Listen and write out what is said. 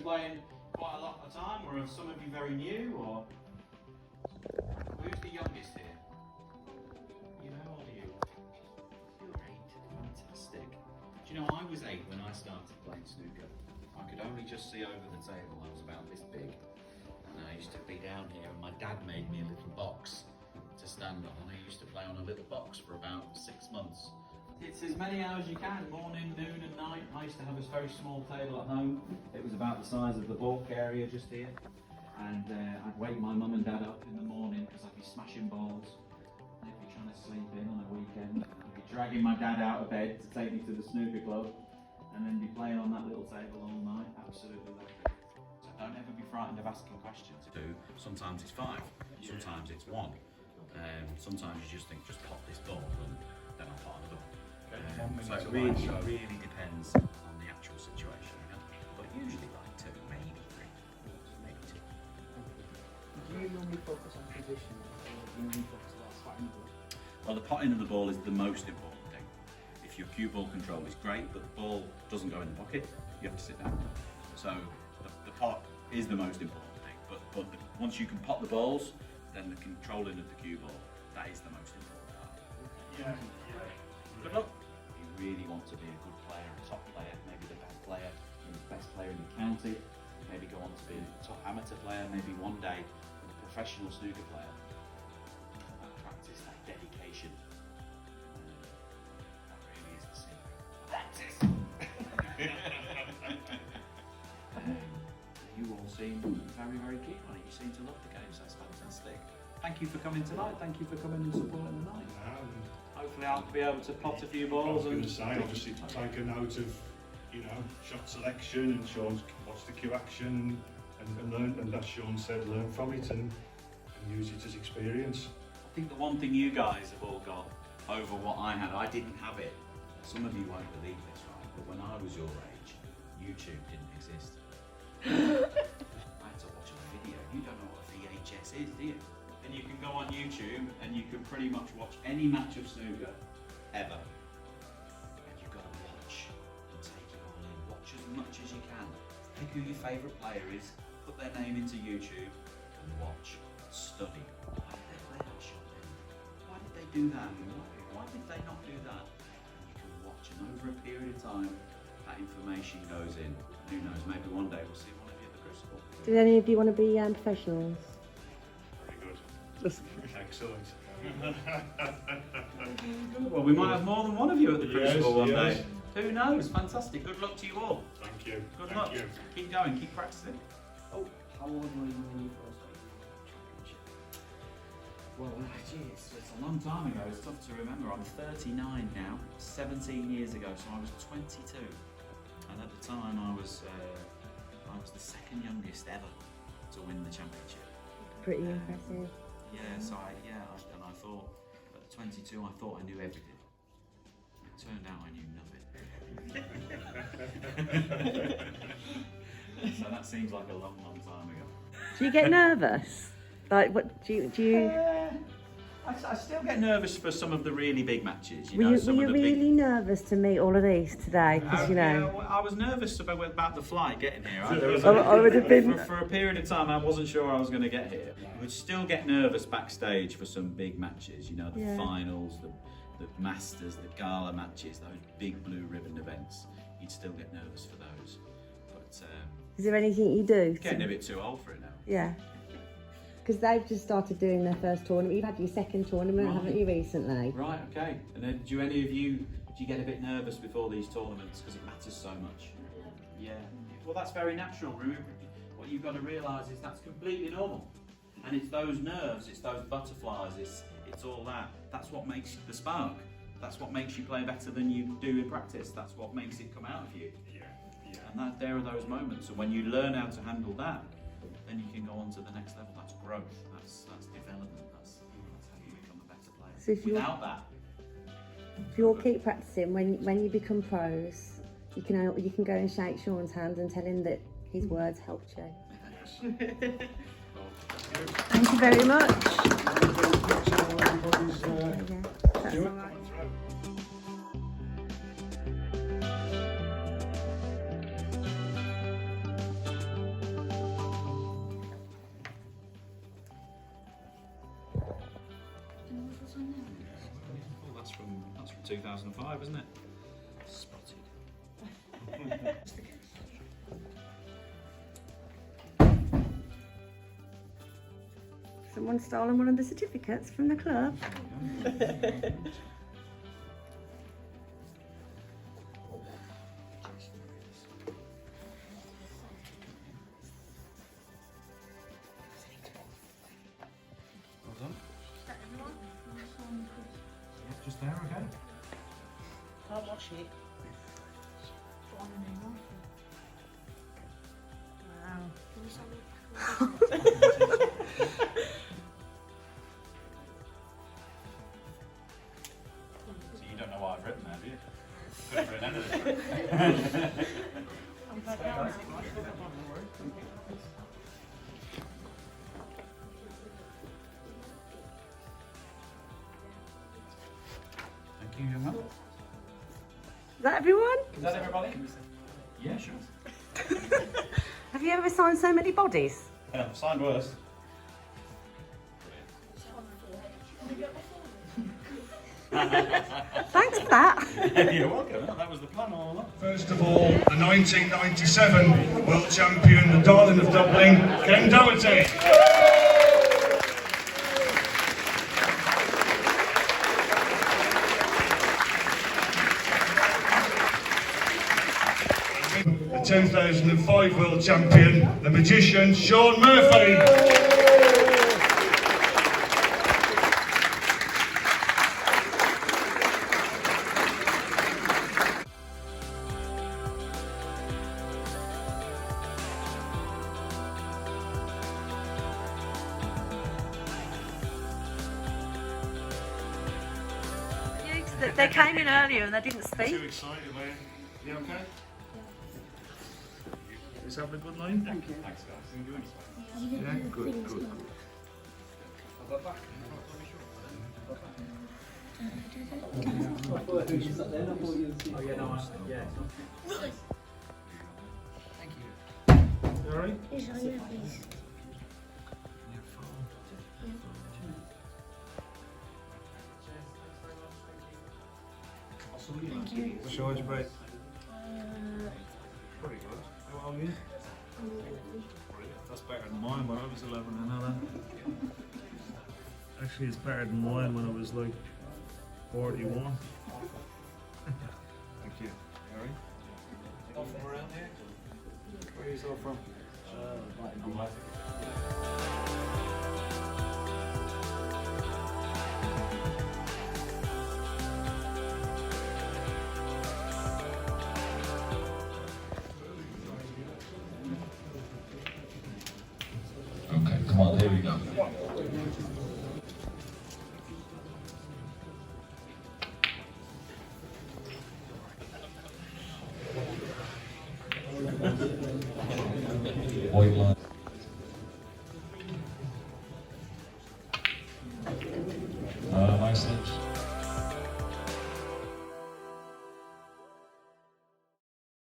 playing quite a lot of the time, or are some of you very new, or who's the youngest here? You know, how old are you? You're 8. Fantastic. Do you know, I was 8 when I started playing snooker. I could only just see over the table. I was about this big, and I used to be down here, and my dad made me a little box to stand on, and I used to play on a little box for about 6 months. It's as many hours you can, morning, noon and night. I used to have this very small table at home. It was about the size of the bulk area just here. And I'd wake my mum and dad up in the morning because I'd be smashing balls. They'd be trying to sleep in on a weekend. I'd be dragging my dad out of bed to take me to the snooker club and then be playing on that little table all night. Absolutely loved it. So don't ever be frightened of asking questions. Sometimes it's 5, sometimes it's 1. Sometimes you just think, just pop this ball and then I'll pot another one. So it really depends on the actual situation, but usually like 2, maybe 3, maybe 2. Do you normally focus on position, or do you normally focus on spotting the ball? Well, the potting of the ball is the most important thing. If your cue ball control is great, but the ball doesn't go in the pocket, you have to sit down. So the pot is the most important thing, but once you can pot the balls, then the controlling of the cue ball, that is the most important part. Yeah. Good luck. If you really want to be a good player, a top player, maybe the best player, the best player in the county, maybe go on to be a top amateur player, maybe one day a professional snooker player. That practice, that dedication, that really is the secret. Practice! You all seem very, very keen on it. You seem to love the game, so that's fantastic. Thank you for coming tonight. Thank you for coming and supporting the night. Hopefully I'll be able to pot a few balls. I was going to say, obviously to take a note of, you know, shot selection, and Shaun's watch the cue action and learn, and as Shaun said, learn from it and use it as experience. I think the one thing you guys have all got over what I had, I didn't have it. Some of you won't believe this, right? But when I was your age, YouTube didn't exist. I had to watch a video. You don't know what a VHS is, do you? And you can go on YouTube and you can pretty much watch any match of snooker ever. And you've got to watch and take it all in. Watch as much as you can. Pick who your favourite player is, put their name into YouTube and watch, study. Why did they play that shot then? Why did they do that? Why did they not do that? And you can watch, and over a period of time, that information goes in. Who knows, maybe one day we'll see one of you at the Crucible. Do any of you want to be professionals? Very good. Excellent. Well, we might have more than one of you at the Crucible one day. Who knows? Fantastic. Good luck to you all. Thank you. Good luck. Keep going, keep practicing. Oh, how old were you when you first got your championship? Well, geez, it's a long time ago. It's tough to remember. I'm 39 now. 17 years ago, so I was 22. And at the time, I was the second youngest ever to win the championship. Pretty impressive. Yeah, so I thought at 22, I thought I knew everything. It turned out I knew nothing. So that seems like a long, long time ago. Do you get nervous? Like, what do you? I still get nervous for some of the really big matches. Were you really nervous to meet all of these today? Because Yeah, I was nervous about the flight getting here. I would have been for a period of time. I wasn't sure I was going to get here. I would still get nervous backstage for some big matches. You know, the finals, the Masters, the gala matches, those big blue ribbon events. You'd still get nervous for those. But is there anything you do? Getting a bit too old for it now. Yeah. Because they've just started doing their first tournament. You've had your second tournament, haven't you, recently? Right, okay. And then do any of you, get a bit nervous before these tournaments because it matters so much? Yeah. Well, that's very natural. Remember, what you've got to realise is that's completely normal. And it's those nerves, it's those butterflies, it's all that. That's what makes the spark. That's what makes you play better than you do in practice. That's what makes it come out of you. Yeah. And there are those moments. And when you learn how to handle that, then you can go on to the next level. That's growth. That's development. That's how you become a better player. So if without that, if you all keep practicing, when you become pros, you can go and shake Shaun's hand and tell him that his words helped you. Thank you very much. That's all right. 2005, isn't it? Spotted. Someone stolen one of the certificates from the club. Well done. Yeah, just there, okay. Can't wash it. So you don't know what I've written there, do you? Could have written anything. Thank you, young man. Is that everyone? Is that everybody? Yeah, sure. Have you ever signed so many bodies? Yeah, I've signed worse. Thanks for that. Yeah, you're welcome. That was the plan all along. First of all, the 1997 world champion, the darling of Dublin, Ken Doherty. The 2005 world champion, the magician, Shaun Murphy. They came in earlier and they didn't Too speak. excited, man. You okay? Is having a good line? Thanks, guys. Yeah, good, good. You alright? Show us, mate. Pretty good. How old are you? That's better than mine when I was 11, I know that. Actually, it's better than mine when I was like 41. Thank you. Alright? All from around here? Where are you all from? Okay, come on, here we go. White line.